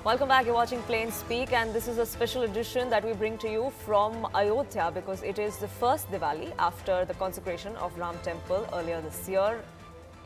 Welcome back. You're watching Plain Speak, and this is a special edition that we bring to you from Ayodhya because it is the first Diwali after the consecration of Ram Temple earlier this year.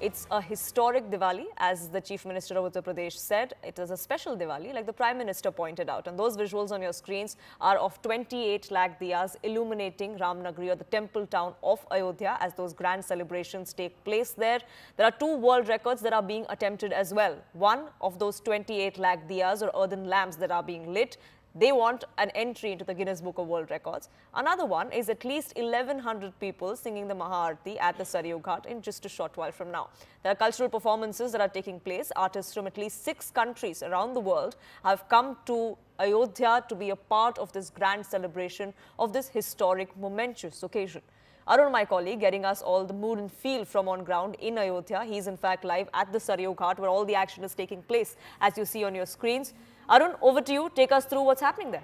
It's a historic Diwali, as the Chief Minister of Uttar Pradesh said. It is a special Diwali, like the Prime Minister pointed out. And those visuals on your screens are of 28 lakh diyas illuminating Ramnagari, or the temple town of Ayodhya, as those grand celebrations take place there. There are 2 world records that are being attempted as well. One of those 28 lakh diyas, or earthen lamps that are being lit, they want an entry into the Guinness Book of World Records. Another one is at least 1,100 people singing the Maha-Aarti at the Sarayu Ghat in just a short while from now. There are cultural performances that are taking place. Artists from at least 6 countries around the world have come to Ayodhya to be a part of this grand celebration of this historic, momentous occasion. Arun, my colleague, getting us all the mood and feel from on ground in Ayodhya. He's in fact live at the Sarayu Ghat where all the action is taking place, as you see on your screens. Arun, over to you. Take us through what's happening there.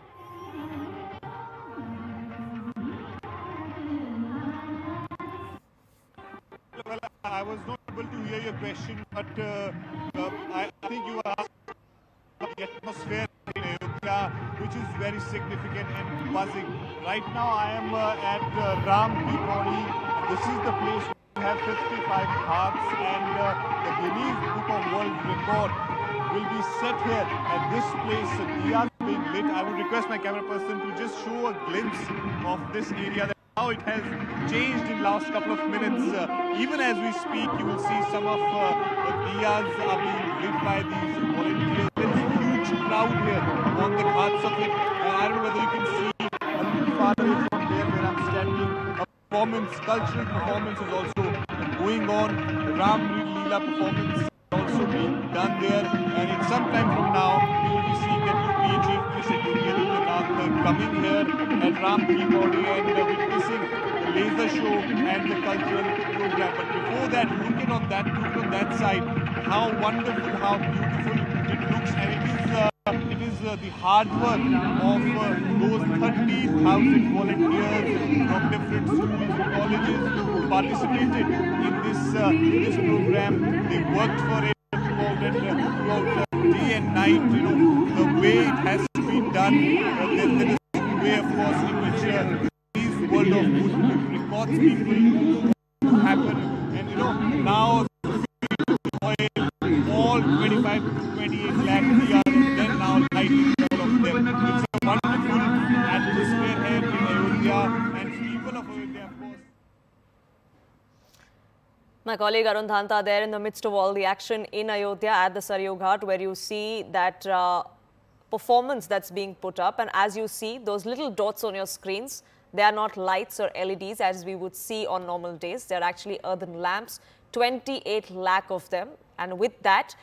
Well, I was not able to hear your question, but I think you asked about the atmosphere in Ayodhya, which is very significant and buzzing. Right now, I am at Ram Diwali. This is the place where we have 55 hearts, and the Guinness Book of World Record will be set here at this place. Diya being lit. I would request my camera person to just show a glimpse of this area, how it has changed in last couple of minutes. Even as we speak, you will see some of the diyas are being lit by these volunteers. There is a huge crowd here on the ghats of it. I don't know whether you can see a little far away from there where I'm standing. A performance, cultural performance is also going on. The Ram Leela performance is also being done there. And in some time from now, we will be seeing that UP Chief Minister Ayodhya Deepotsav coming here at Ram Diwali and witnessing the laser show and the cultural program. But before that, look on that side, how wonderful, how beautiful it looks, and it is the hard work of those 30,000 volunteers from different schools and colleges who participated in this program. They worked for it throughout day and night. You know, the way it has to be done. There is a way, of course, in which these world of good records people to happen. And you know, now all 25 to 28 lakh diyas, then now lighting all of them. It's a wonderful atmosphere here in Ayodhya, and people of Ayodhya, of course. My colleague Arun Dhanta there in the midst of all the action in Ayodhya at the Sarayu Ghat, where you see that performance that's being put up. And as you see, those little dots on your screens, they are not lights or LEDs as we would see on normal days. They're actually earthen lamps, 28 lakh of them. And with that,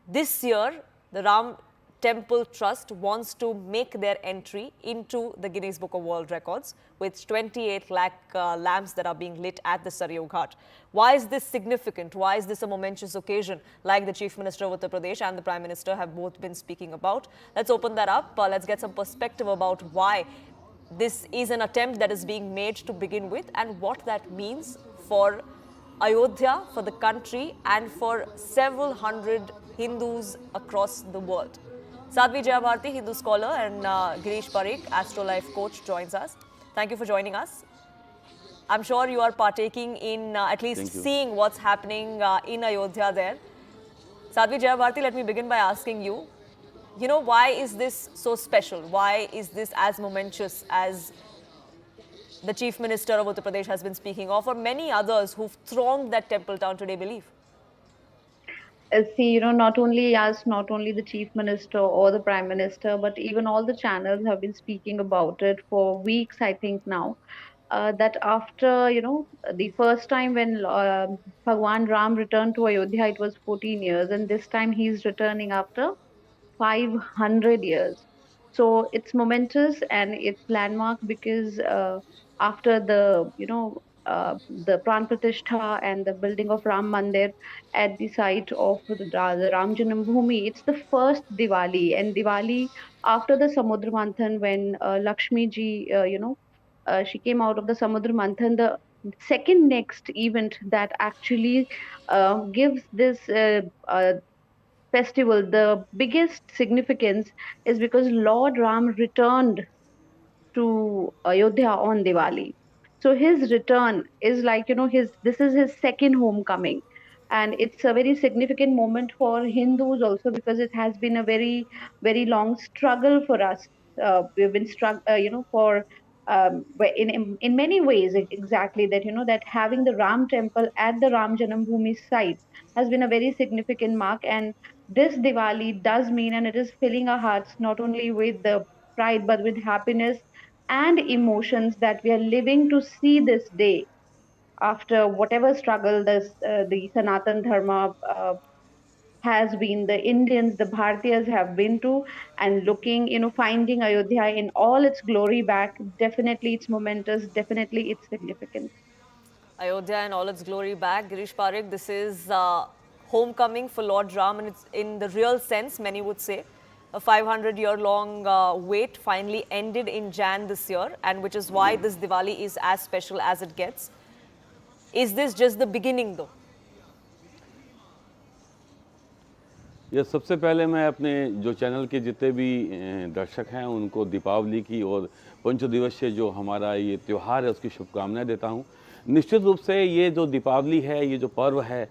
this year, the Ram Temple Trust wants to make their entry into the Guinness Book of World Records with 28 lakh lamps that are being lit at the Sarayu Ghat. Why is this significant? Why is this a momentous occasion, like the Chief Minister of Uttar Pradesh and the Prime Minister have both been speaking about? Let's open that up. Let's get some perspective about why this is an attempt that is being made to begin with and what that means for Ayodhya, for the country, and for several hundred Hindus across the world. Sadhvi Jayabharti, Hindu scholar, and Girish Parikh, Astrolife coach, joins us. Thank you for joining us. I'm sure you are partaking in at least seeing what's happening in Ayodhya there. Sadhvi Jayabharti, let me begin by asking you, why is this so special? Why is this as momentous as the Chief Minister of Uttar Pradesh has been speaking of, or many others who've thronged that temple town today believe? See, not only us, not only the Chief Minister or the Prime Minister, but even all the channels have been speaking about it for weeks, I think now. That after, the first time when Bhagwan Ram returned to Ayodhya, it was 14 years, and this time he's returning after 500 years. So it's momentous and it's landmark because after the Pran Pratishtha and the building of Ram Mandir at the site of the Ram Janambhoomi, it's the first Diwali, and Diwali after the Samudra Manthan, when Lakshmi ji, she came out of the Samudra Manthan, the second next event that actually gives this festival, the biggest significance is because Lord Ram returned to Ayodhya on Diwali. So his return is like, his this is his second homecoming. And it's a very significant moment for Hindus also, because it has been a very, very long struggle for us. We've been for in many ways, exactly that, that having the Ram temple at the Ram Janambhoomi site has been a very significant mark. And this Diwali does mean, and it is filling our hearts not only with the pride but with happiness and emotions, that we are living to see this day after whatever struggle the Sanatan Dharma has been, the Indians, the Bhartiyas have been to, and looking, finding Ayodhya in all its glory back. Definitely it's momentous, definitely it's significant. Ayodhya in all its glory back. Girish Parekh, this is homecoming for Lord Ram, and it's in the real sense, many would say. A 500-year-long wait finally ended in Jan this year, and which is why this Diwali is as special as it gets. Is this just the beginning, though? ये सबसे पहले मैं अपने जो channel के जितने भी दर्शक हैं उनको दीपावली की और पंचदिवसीय जो हमारा ये त्यौहार है उसकी शुभकामनाएं देता हूं। निश्चित रूप से ये जो दीपावली है, ये जो पर्व है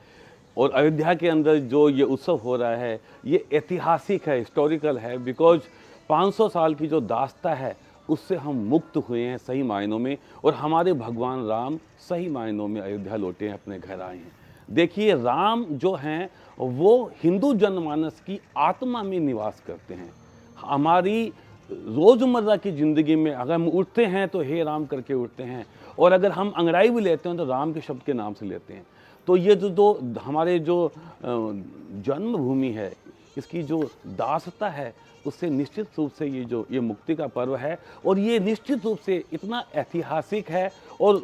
और अयोध्या के अंदर जो ये उत्सव हो रहा है, ये ऐतिहासिक है, हिस्टोरिकल है, बिकॉज 500 साल की जो दास्ता है उससे हम मुक्त हुए हैं सही मायनों में, और हमारे भगवान राम सही मायनों में अयोध्या लौटे हैं, अपने घर आए हैं। देखिए, राम जो हैं वो हिंदू जनमानस की आत्मा में निवास करते हैं। हमारी रोज़मर्रा की ज़िंदगी में अगर हम उठते हैं तो हे राम करके उठते हैं, और अगर हम अंगड़ाई भी लेते हैं तो राम के शब्द के नाम से लेते हैं। तो ये जो हमारे जो जन्मभूमि है, इसकी जो दासता है, उससे निश्चित रूप से ये मुक्ति का पर्व है, और ये निश्चित रूप से इतना ऐतिहासिक है और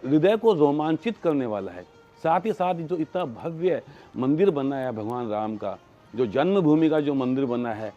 हृदय को रोमांचित करने वाला है। साथ ही साथ जो इतना भव्य मंदिर बना है भगवान राम का, जो जन्मभूमि का जो मंदिर बना है,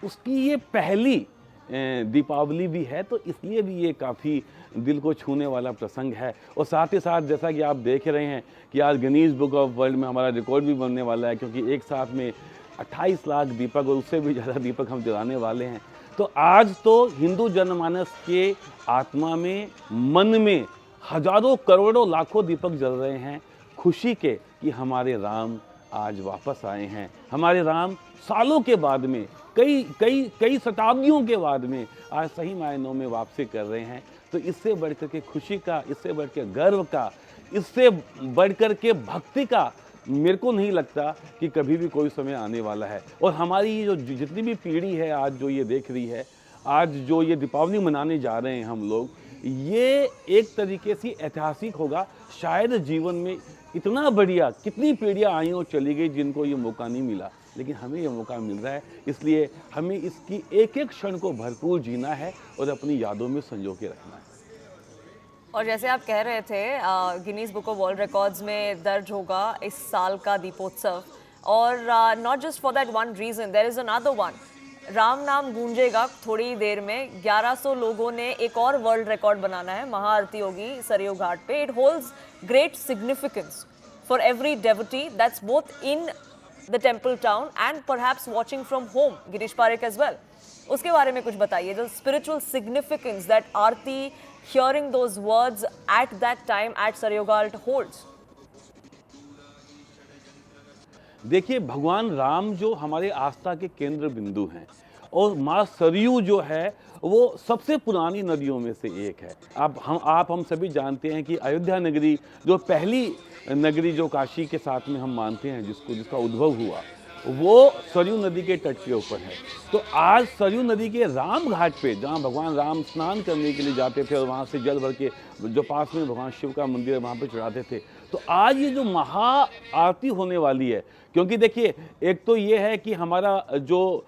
उसकी ये पहली दीपावली भी है, तो इसलिए भी ये काफ़ी दिल को छूने वाला प्रसंग है। और साथ ही साथ जैसा कि आप देख रहे हैं कि आज गिनीज बुक ऑफ वर्ल्ड में हमारा रिकॉर्ड भी बनने वाला है, क्योंकि एक साथ में 28 लाख दीपक और उससे भी ज़्यादा दीपक हम जलाने वाले हैं। तो आज तो हिंदू जनमानस के आत्मा में, मन में हजारों करोड़ों लाखों दीपक जल रहे हैं खुशी के कि हमारे राम आज वापस आए हैं। हमारे राम सालों के बाद में, कई शताब्दियों के बाद में आज सही मायनों में वापसी कर रहे हैं। तो इससे बढ़कर के खुशी का, इससे बढ़ के गर्व का, इससे बढ़कर के भक्ति का मेरे को नहीं लगता कि कभी भी कोई समय आने वाला है। और हमारी जो जितनी भी पीढ़ी है आज जो ये देख रही है, आज जो ये दीपावली मनाने जा रहे हैं हम लोग, ये एक तरीके से ऐतिहासिक होगा। शायद जीवन में इतना बढ़िया कितनी पीढ़ियाँ आई और चली गई जिनको ये मौका नहीं मिला, लेकिन हमें ये मौका मिल रहा है। इसलिए हमें इसकी एक एक क्षण को भरपूर जीना है और अपनी यादों में संजो के रखना है। और जैसे आप कह रहे थे, Guinness book of world records में दर्ज होगा इस साल का दीपोत्सव, और not just for that one reason, there is another one. Ram नाम गूंजेगा थोड़ी देर में। 1100 लोगों ने एक और वर्ल्ड रिकॉर्ड बनाना है, महाआरती होगी सरयू घाट पे। It holds great significance for every devotee that's both in the temple town and perhaps watching from home. Girish Parekh as well, उसके बारे में कुछ बताइए, the spiritual significance that aarti, hearing those words at that time at Sarayu Ghat holds. देखिए, भगवान राम जो हमारे आस्था के केंद्र बिंदु हैं, और माँ सरयू जो है वो सबसे पुरानी नदियों में से एक है। आप हम सभी जानते हैं कि अयोध्या नगरी जो पहली नगरी जो काशी के साथ में हम मानते हैं, जिसका उद्भव हुआ, वो सरयू नदी के तट के ऊपर है। तो आज सरयू नदी के राम घाट पे, जहाँ भगवान राम स्नान करने के लिए जाते थे और वहाँ से जल भर के जो पास में भगवान शिव का मंदिर है वहाँ पे चढ़ाते थे, तो आज ये जो महा आरती होने वाली है, क्योंकि देखिए, एक तो ये है कि हमारा जो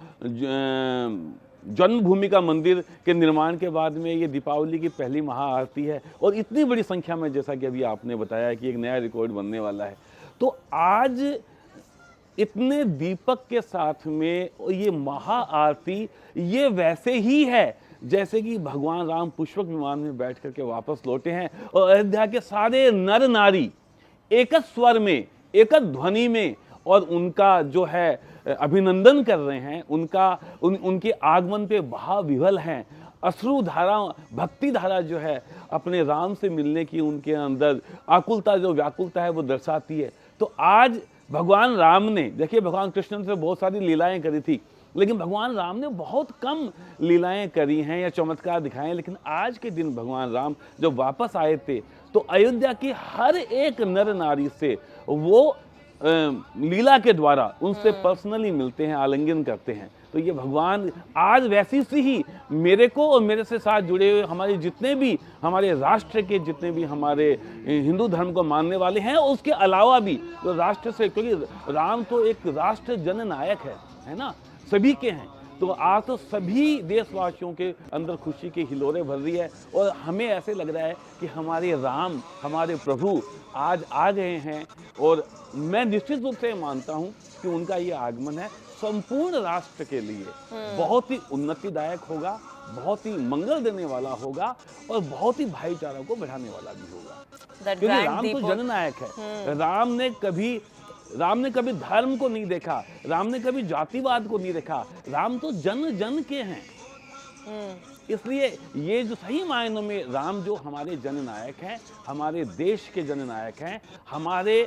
जन्मभूमि का मंदिर के निर्माण के बाद में ये दीपावली की पहली महा आरती है, और इतनी बड़ी संख्या में, जैसा कि अभी आपने बताया कि एक नया रिकॉर्ड बनने वाला है। तो आज इतने दीपक के साथ में ये महा आरती, ये वैसे ही है जैसे कि भगवान राम पुष्पक विमान में बैठ करके वापस लौटे हैं, और अयोध्या के सारे नर नारी एक स्वर में, एक ध्वनि में, और उनका जो है अभिनंदन कर रहे हैं, उनके आगमन पे भाव विह्वल हैं, अश्रु धारा, भक्ति धारा जो है अपने राम से मिलने की उनके अंदर आकुलता, जो व्याकुलता है वो दर्शाती है। तो आज भगवान राम ने, देखिए भगवान कृष्ण ने बहुत सारी लीलाएं करी थी, लेकिन भगवान राम ने बहुत कम लीलाएं करी हैं या चमत्कार दिखाए हैं। लेकिन आज के दिन भगवान राम जब वापस आए थे तो अयोध्या की हर एक नर नारी से वो लीला के द्वारा उनसे पर्सनली मिलते हैं, आलिंगन करते हैं। तो ये भगवान आज वैसी सी ही मेरे को और मेरे से साथ जुड़े हुए हमारे जितने भी हमारे राष्ट्र के जितने भी हमारे हिंदू धर्म को मानने वाले हैं, उसके अलावा भी तो राष्ट्र से, क्योंकि राम तो एक राष्ट्र जननायक है ना, सभी के हैं। तो आज तो सभी देशवासियों के अंदर खुशी के हिलोरे भर रही है और हमें ऐसे लग रहा है कि हमारे राम, हमारे प्रभु आज आ गए हैं। और मैं निश्चित रूप से मानता हूं कि उनका ये आगमन है संपूर्ण राष्ट्र के लिए बहुत ही उन्नतिदायक होगा, बहुत ही मंगल देने वाला होगा और बहुत ही भाईचारा को बढ़ाने वाला भी होगा। क्योंकि राम तो जननायक है। राम ने कभी धर्म को नहीं देखा, राम ने कभी जातिवाद को नहीं देखा, राम तो जन जन के हैं। इसलिए ये जो सही मायनों में राम जो हमारे जननायक हैं, हमारे देश के जननायक हैं, हमारे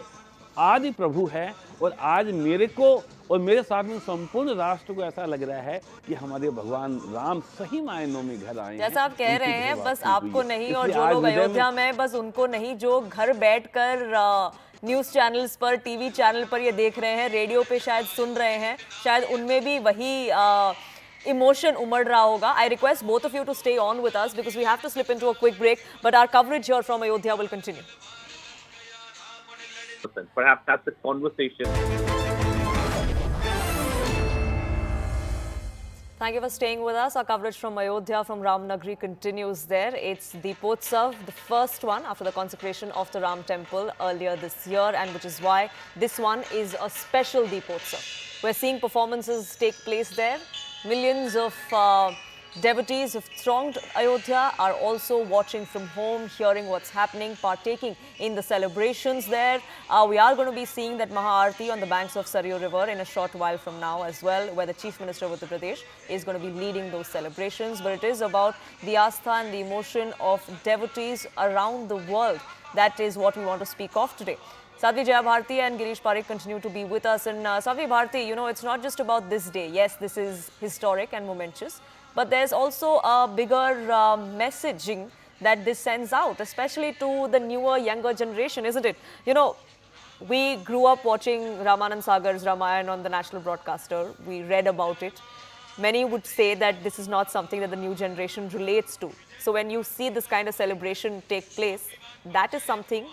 आदि प्रभु है। और आज मेरे को और मेरे साथ में संपूर्ण राष्ट्र को ऐसा लग रहा है कि हमारे भगवान राम सही मायनों में घर आए हैं। जैसा आप कह रहे हैं, बस आपको नहीं और जो लोग अयोध्या में, बस उनको नहीं, जो घर बैठकर न्यूज चैनल्स पर, टीवी चैनल पर ये देख रहे हैं, रेडियो पे शायद सुन रहे हैं, शायद उनमें भी वही इमोशन उमड़ रहा होगा. I request both of you to stay on with us because we have to slip into a quick break, but our coverage here from Ayodhya will continue. Perhaps that's the conversation. Thank you for staying with us. Our coverage from Ayodhya, from Ramnagri continues there. It's Deepotsav, the first one after the consecration of the Ram temple earlier this year, and which is why this one is a special Deepotsav. We're seeing performances take place there. Millions of devotees who've thronged Ayodhya are also watching from home, hearing what's happening, partaking in the celebrations there. We are going to be seeing that Maha-Aarti on the banks of Sarayu river in a short while from now as well, where the Chief Minister of Uttar Pradesh is going to be leading those celebrations. But it is about the astha and the emotion of devotees around the world. That is what we want to speak of today. Sadhvi Jaya Bharti and Girish Parikh continue to be with us. And Sadhvi Bharti, you know, it's not just about this day. Yes, this is historic and momentous. But there's also a bigger messaging that this sends out, especially to the newer, younger generation, isn't it? You know, we grew up watching Ramanand Sagar's Ramayana on the national broadcaster. We read about it. Many would say that this is not something that the new generation relates to. So when you see this kind of celebration take place, that is something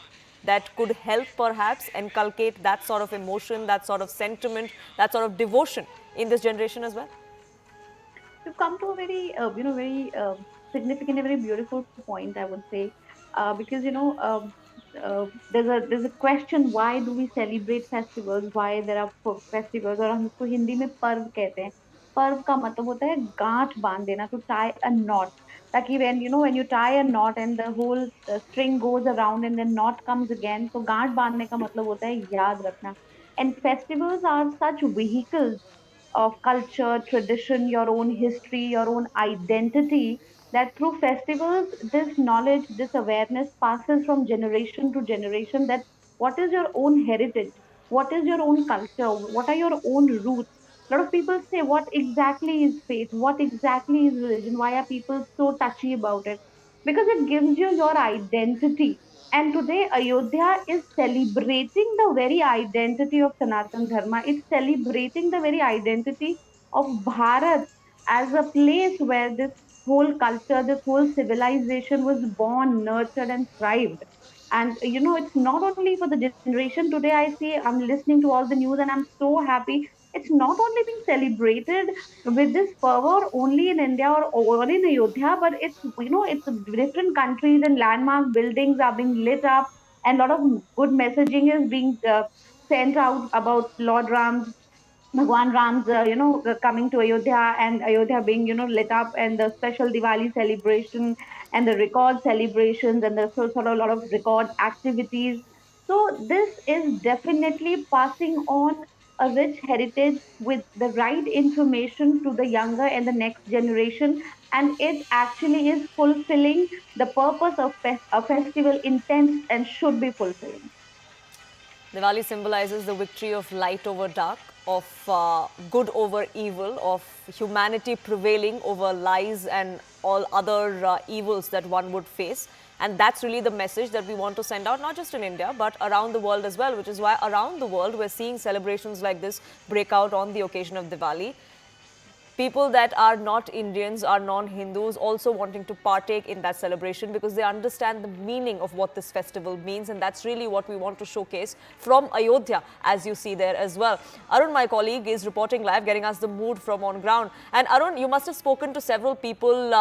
that could help perhaps inculcate that sort of emotion, that sort of sentiment, that sort of devotion in this generation as well. You've come to a very, very significant, a very beautiful point, I would say, because there's a question: why do we celebrate festivals? Why there are festivals? और हम इसको हिंदी में पर्व कहते हैं. पर्व का मतलब होता है गांठ बांध देना, to tie a knot. ताकि when you tie a knot and the whole string goes around and then knot comes again, तो गांठ बांधने का मतलब होता है याद रखना. And festivals are such vehicles of culture, tradition, your own history, your own identity, that through festivals, this knowledge, this awareness passes from generation to generation, that what is your own heritage, what is your own culture, what are your own roots. A lot of people say, what exactly is faith, what exactly is religion, why are people so touchy about it? Because it gives you your identity. And today, Ayodhya is celebrating the very identity of Sanatan Dharma. It's celebrating the very identity of Bharat as a place where this whole culture, this whole civilization was born, nurtured, and thrived. And it's not only for the generation today. I see, I'm listening to all the news and I'm so happy. It's not only being celebrated with this fervor only in India or in Ayodhya, but it's different countries and landmark buildings are being lit up, and a lot of good messaging is being sent out about Lord Ram's Bhagwan Ram's, coming to Ayodhya, and Ayodhya being, lit up, and the special Diwali celebration and the record celebrations and the sort of a lot of record activities. So this is definitely passing on a rich heritage with the right information to the younger and the next generation, and it actually is fulfilling the purpose of a festival intends and should be fulfilling. Diwali symbolizes the victory of light over dark, of good over evil, of humanity prevailing over lies and all other evils that one would face. And that's really the message that we want to send out, not just in India, but around the world as well, which is why around the world we're seeing celebrations like this break out on the occasion of Diwali. People that are not Indians, are non-Hindus, also wanting to partake in that celebration because they understand the meaning of what this festival means, and that's really what we want to showcase from Ayodhya, as you see there as well. Arun, my colleague, is reporting live, getting us the mood from on ground. And Arun, you must have spoken to several people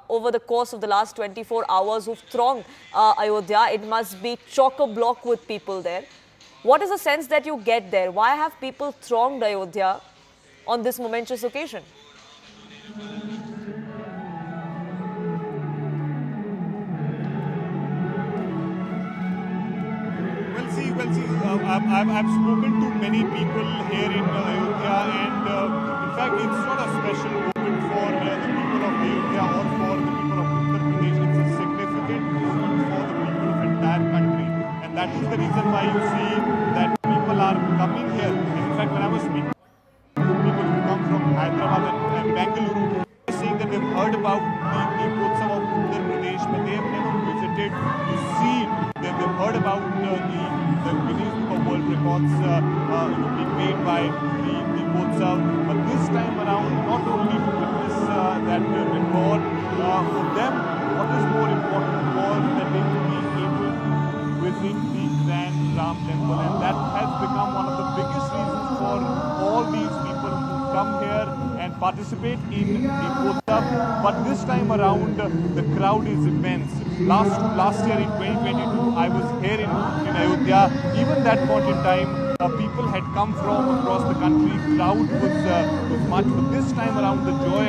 over the course of the last 24 hours who've thronged Ayodhya. It must be chock-a-block with people there. What is the sense that you get there? Why have people thronged Ayodhya on this momentous occasion? I've spoken to many people here in Ayodhya, and in fact, it's not a special moment for the people of Ayodhya or for the people of Uttar Pradesh. It's a significant moment for the people of entire country, and that is the reason why you see that people are coming here. And in fact, when I was speaking to people who come from Hyderabad and Bengaluru, they're saying that they've heard about the Deepotsav of Uttar Pradesh, but they have never visited to see it. They've heard about the Guinness Book of World Records being made by the Deepotsav, but this time around, not only to witness that record, for them, what is more important was that they would be able to visit the Grand Ram Temple, and that has become one of the biggest reasons for all these people who come here and participate in Deepotsav. But this time around, the crowd is immense. Last year in 2022, I was here in Ayodhya. Even that point in time, people had come from across the country. Crowd was much, but this time around, the joy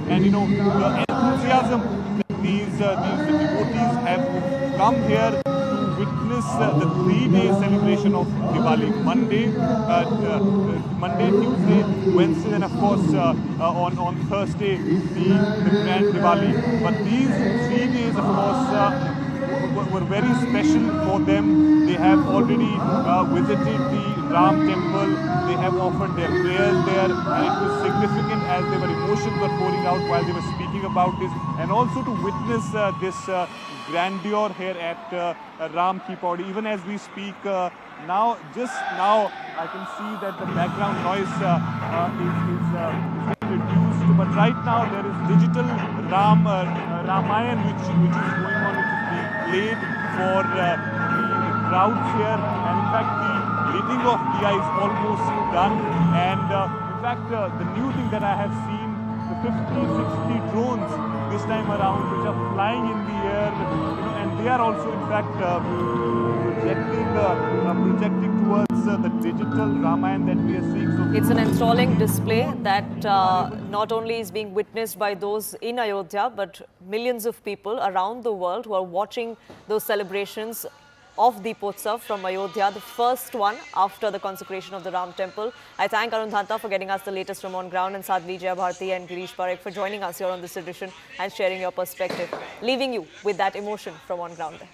and you know the enthusiasm that these devotees have come here to witness the 3-day celebration of Diwali. Monday, Tuesday, Wednesday, and of course on Thursday the Grand Diwali. But these 3 days, of course, were very special for them. They have already visited the Ram temple. They have offered their prayers there, and it was significant as their emotions were pouring out while they were speaking about this, and also to witness this grandeur here at Ram Ki Pauri. Even as we speak just now, I can see that the background noise is getting reduced. But right now there is digital Ramayan which is going on, which is being played for the crowds here. And in fact, the lighting of Diya is almost done. And in fact, the new thing that I have seen, the 50-60 drones this time around, which are flying in the air, and they are also in fact projecting towards the digital Ramayan that we are seeing. So it's an enthralling display that not only is being witnessed by those in Ayodhya, but millions of people around the world who are watching those celebrations of Deepotsav from Ayodhya, the first one after the consecration of the Ram temple. I thank Arun Dhanta for getting us the latest from on ground, and Sadhvi Jayabharti and Girish Parekh for joining us here on this edition and sharing your perspective, leaving you with that emotion from on ground there.